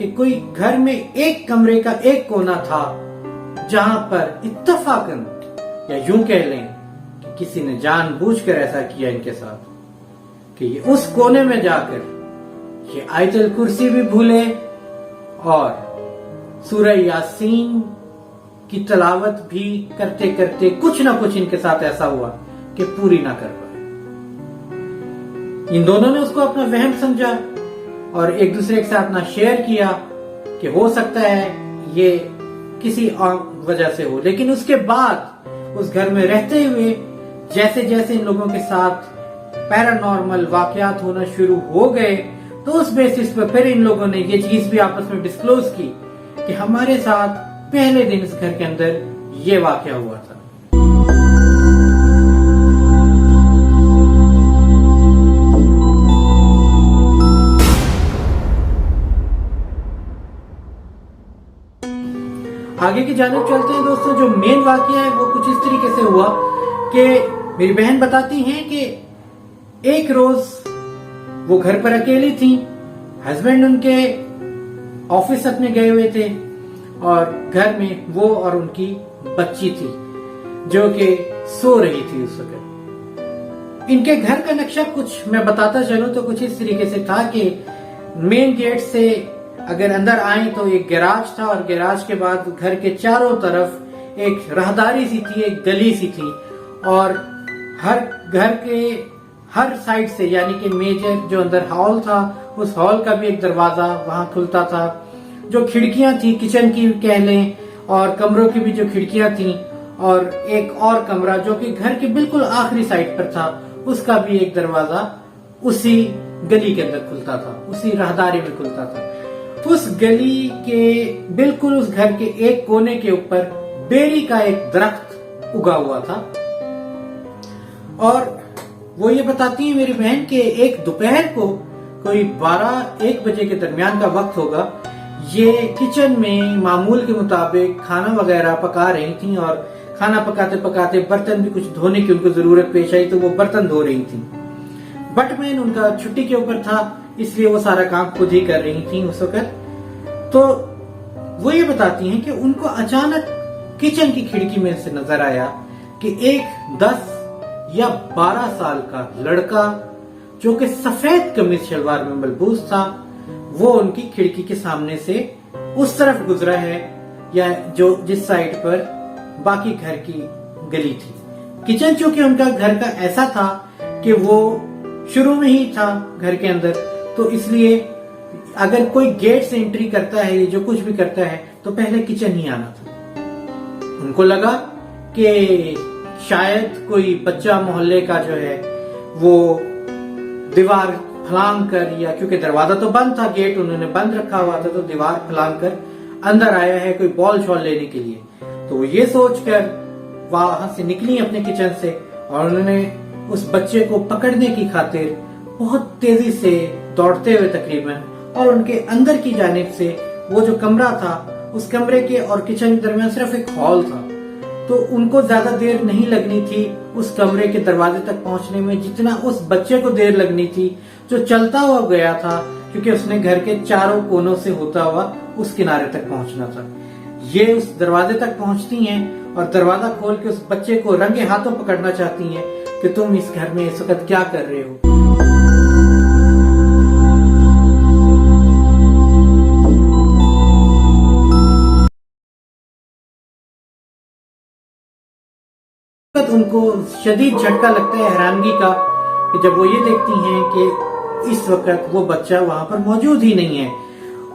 کہ کوئی گھر میں ایک کمرے کا ایک کونا تھا جہاں پر اتفاقاً یا یوں کہہ لیں کہ کسی نے جان بوجھ کر ایسا کیا ان کے ساتھ کہ یہ اس کونے میں جا کر یہ آیت الکرسی بھی بھولے اور سورہ یاسین کی تلاوت بھی کرتے کرتے کچھ نہ کچھ ان کے ساتھ ایسا ہوا کہ پوری نہ کر پائے۔ ان دونوں نے اس کو اپنا وہم سمجھا اور ایک دوسرے کے ساتھ نہ شیئر کیا کہ ہو سکتا ہے یہ کسی اور وجہ سے ہو، لیکن اس کے بعد اس گھر میں رہتے ہوئے جیسے جیسے ان لوگوں کے ساتھ پیرانارمل واقعات ہونا شروع ہو گئے تو اس بیسس پر پھر ان لوگوں نے یہ چیز بھی آپس میں ڈسکلوز کی کہ ہمارے ساتھ پہلے دن اس گھر کے اندر یہ واقعہ ہوا تھا۔ آگے کی جانب چلتے ہیں دوستوں۔ جو مین واقعہ ہے وہ کچھ اس طریقے سے ہوا کہ میری بہن بتاتی ہیں کہ ایک روز وہ گھر پر اکیلی تھی، ہسبینڈ ان کے آفس اپنے گئے ہوئے تھے اور گھر میں وہ اور ان کی بچی تھی جو کہ سو رہی تھی اس وقت۔ ان کے گھر کا نقشہ کچھ میں بتاتا چلوں تو کچھ اس طریقے سے تھا کہ مین گیٹ سے اگر اندر آئیں تو ایک گیراج تھا اور گیراج کے بعد گھر کے چاروں طرف ایک راہداری سی تھی، ایک گلی سی تھی اور ہر گھر کے ہر سائڈ سے یعنی کہ میجر جو اندر ہال تھا اس ہال کا بھی ایک دروازہ وہاں کھلتا تھا، جو کھڑکیاں تھی کچن کی کہہ لیں اور کمروں کی بھی جو کھڑکیاں تھیں اور ایک اور کمرہ جو کہ گھر کے بالکل آخری سائڈ پر تھا اس کا بھی ایک دروازہ اسی گلی کے اندر کھلتا تھا، اسی راہداری میں کھلتا تھا۔ اس گلی کے بالکل اس گھر کے ایک کونے کے اوپر بیری کا ایک درخت اگا ہوا تھا اور وہ یہ بتاتی ہیں میری بہن کہ ایک دوپہر کو کوئی 12-1 بجے کے درمیان کا وقت ہوگا، یہ کچن میں معمول کے مطابق کھانا وغیرہ پکا رہی تھیں اور کھانا پکاتے پکاتے برتن بھی کچھ دھونے کی ان کو ضرورت پیش آئی تو وہ برتن دھو رہی تھیں۔ بٹ مین ان کا چھٹی کے اوپر تھا اس لیے وہ سارا کام خود ہی کر رہی تھیں اس وقت۔ تو وہ یہ بتاتی ہیں کہ ان کو اچانک کچن کی کھڑکی میں سے نظر آیا کہ ایک 10 یا 12 سال کا لڑکا جو کہ سفید قمیض شلوار میں ملبوس تھا وہ ان کی کھڑکی کے سامنے سے اس طرف گزرا ہے یا جو جس سائڈ پر باقی گھر کی گلی تھی۔ کچن چونکہ ان کا گھر کا ایسا تھا کہ وہ شروع میں ہی تھا گھر کے اندر تو اس لیے اگر کوئی گیٹ سے انٹری کرتا ہے جو کچھ بھی کرتا ہے تو پہلے کچن ہی آنا تھا۔ ان کو لگا کہ شاید کوئی بچہ محلے کا جو ہے وہ دیوار پھلانگ کر یا کیونکہ دروازہ تو بند تھا، گیٹ انہوں نے بند رکھا ہوا تھا تو دیوار پھلانگ کر اندر آیا ہے کوئی بال شال لینے کے لیے۔ تو وہ یہ سوچ کر وہاں سے نکلی اپنے کچن سے اور انہوں نے اس بچے کو پکڑنے کی خاطر بہت تیزی سے دوڑتے ہوئے تقریباً اور ان کے اندر کی جانب سے وہ جو کمرہ تھا اس کمرے کے اور کچن کے درمیان صرف ایک ہال تھا تو ان کو زیادہ دیر نہیں لگنی تھی اس کمرے کے دروازے تک پہنچنے میں جتنا اس بچے کو دیر لگنی تھی جو چلتا ہوا گیا تھا کیونکہ اس نے گھر کے چاروں کونوں سے ہوتا ہوا اس کنارے تک پہنچنا تھا۔ یہ اس دروازے تک پہنچتی ہیں اور دروازہ کھول کے اس بچے کو رنگے ہاتھوں پکڑنا چاہتی ہیں کہ تم اس گھر میں اس وقت کیا کر رہے ہو۔ ان کو شدید جھٹکا لگتا ہے حیرانگی کا کہ جب وہ یہ دیکھتی ہیں کہ اس وقت وہ بچہ وہاں پر موجود ہی نہیں ہے۔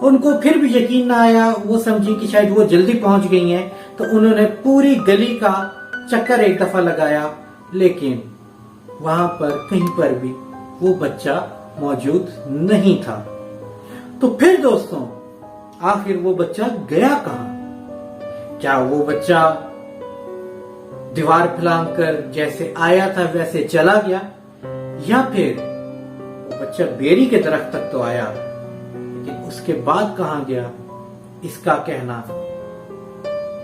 ان کو پھر بھی یقین نہ آیا، وہ سمجھی کہ شاید وہ جلدی پہنچ گئی ہیں تو انہوں نے پوری گلی کا چکر ایک دفعہ لگایا لیکن وہاں پر کہیں پر بھی وہ بچہ موجود نہیں تھا۔ تو پھر دوستوں آخر وہ بچہ گیا کہاں؟ کیا وہ بچہ دیوار پھلانگ کر جیسے آیا تھا ویسے چلا گیا یا پھر وہ بچہ بیری کے درخت تک تو آیا لیکن اس کے بعد کہاں گیا اس کا کہنا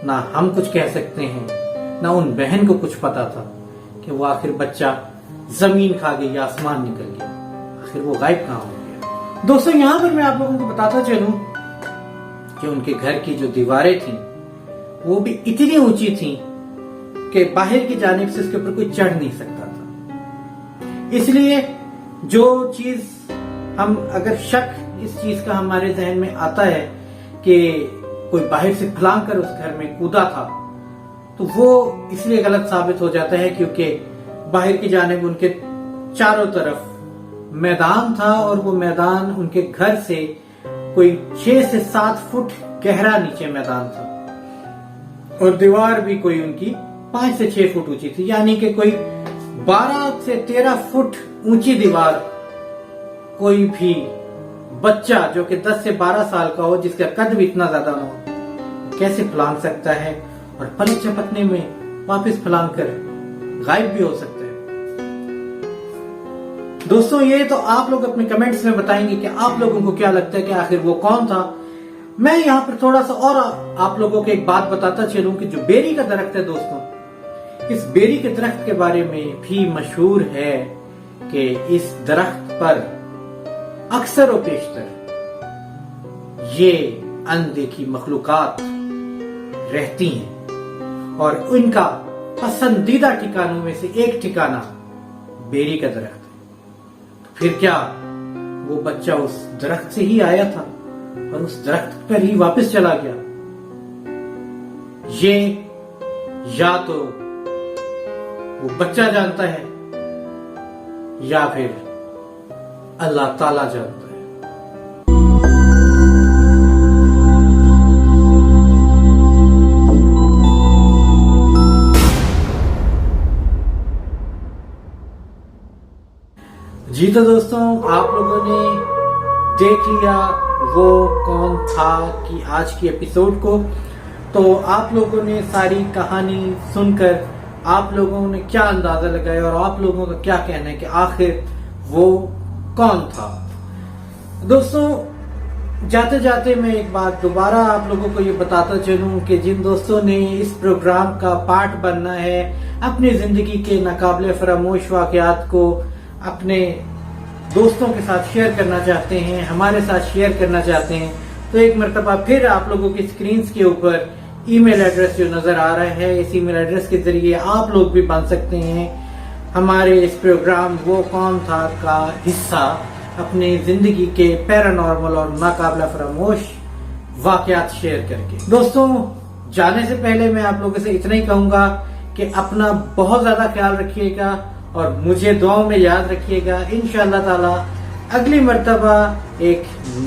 نہ ہم کچھ کہہ سکتے ہیں نہ ان بہن کو کچھ پتا تھا کہ وہ آخر بچہ زمین کھا گئی یا آسمان نکل گیا، آخر وہ غائب کہاں ہو گیا۔ دوستوں یہاں پر میں آپ لوگوں کو بتاتا چلوں کہ ان کے گھر کی جو دیواریں تھیں وہ بھی اتنی اونچی تھیں کہ باہر کی جانب سے اس کے اوپر کوئی چڑھ نہیں سکتا تھا. اس لیے جو چیز ہم اگر شک اس چیز کا ہمارے ذہن میں آتا ہے کہ کوئی باہر سے پھلانگ کر اس گھر میں کودا تھا تو وہ اس لیے غلط ثابت ہو جاتا ہے کیونکہ باہر کی جانب ان کے چاروں طرف میدان تھا اور وہ میدان ان کے گھر سے کوئی 6 سے 7 فٹ گہرا نیچے میدان تھا اور دیوار بھی کوئی ان کی 5 سے 6 فٹ اونچی تھی، یعنی کہ کوئی 12 سے 13 فٹ اونچی دیوار کوئی بھی بچہ جو کہ 10 سے 12 سال کا ہو، جس کا قد بھی اتنا زیادہ نہ ہو، کیسے پھلانگ سکتا ہے اور پلک جھپکنے میں واپس پھلانگ کر غائب بھی ہو سکتا ہے. دوستوں یہ تو آپ لوگ اپنے کمنٹس میں بتائیں گے کہ آپ لوگوں کو کیا لگتا ہے کہ آخر وہ کون تھا. میں یہاں پر تھوڑا سا اور آپ لوگوں کو ایک بات بتاتا چلوں کہ جو بیری کا درخت ہے دوستوں، اس بیری کے درخت کے بارے میں بھی مشہور ہے کہ اس درخت پر اکثر و بیشتر یہ اندیکھی مخلوقات رہتی ہیں اور ان کا پسندیدہ ٹھکانوں میں سے ایک ٹھکانہ بیری کا درخت ہے. پھر کیا وہ بچہ اس درخت سے ہی آیا تھا اور اس درخت پر ہی واپس چلا گیا؟ یہ یا تو وہ بچہ جانتا ہے یا پھر اللہ تعالی جانتا ہے. جی تو دوستوں آپ لوگوں نے دیکھ لیا وہ کون تھا کہ آج کی ایپیسوڈ کو. تو آپ لوگوں نے ساری کہانی سن کر آپ لوگوں نے کیا اندازہ لگایا اور آپ لوگوں کا کیا کہنا ہے کہ آخر وہ کون تھا؟ دوستوں جاتے جاتے میں ایک بات دوبارہ آپ لوگوں کو یہ بتاتا چلوں کہ جن دوستوں نے اس پروگرام کا پارٹ بننا ہے، اپنی زندگی کے ناقابل فراموش واقعات کو اپنے دوستوں کے ساتھ شیئر کرنا چاہتے ہیں، ہمارے ساتھ شیئر کرنا چاہتے ہیں، تو ایک مرتبہ پھر آپ لوگوں کی سکرینز کے اوپر ای میل ایڈریس جو نظر آ رہا ہے، اس ای میل ایڈریس کے ذریعے آپ لوگ بھی بن سکتے ہیں ہمارے اس پروگرام وہ کون تھا کا حصہ، اپنی زندگی کے پیرانارمل اور ناقابل فراموش واقعات شیئر کر کے. دوستوں جانے سے پہلے میں آپ لوگوں سے اتنا ہی کہوں گا کہ اپنا بہت زیادہ خیال رکھیے گا اور مجھے دعاؤں میں یاد رکھیے گا. انشاءاللہ تعالی اگلی مرتبہ ایک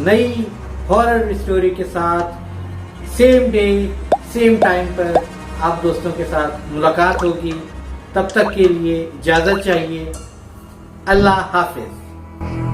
نئی ہارر اسٹوری کے ساتھ سیم ڈے سیم ٹائم پر آپ دوستوں کے ساتھ ملاقات ہوگی. تب تک کے لیے اجازت چاہیے. اللہ حافظ.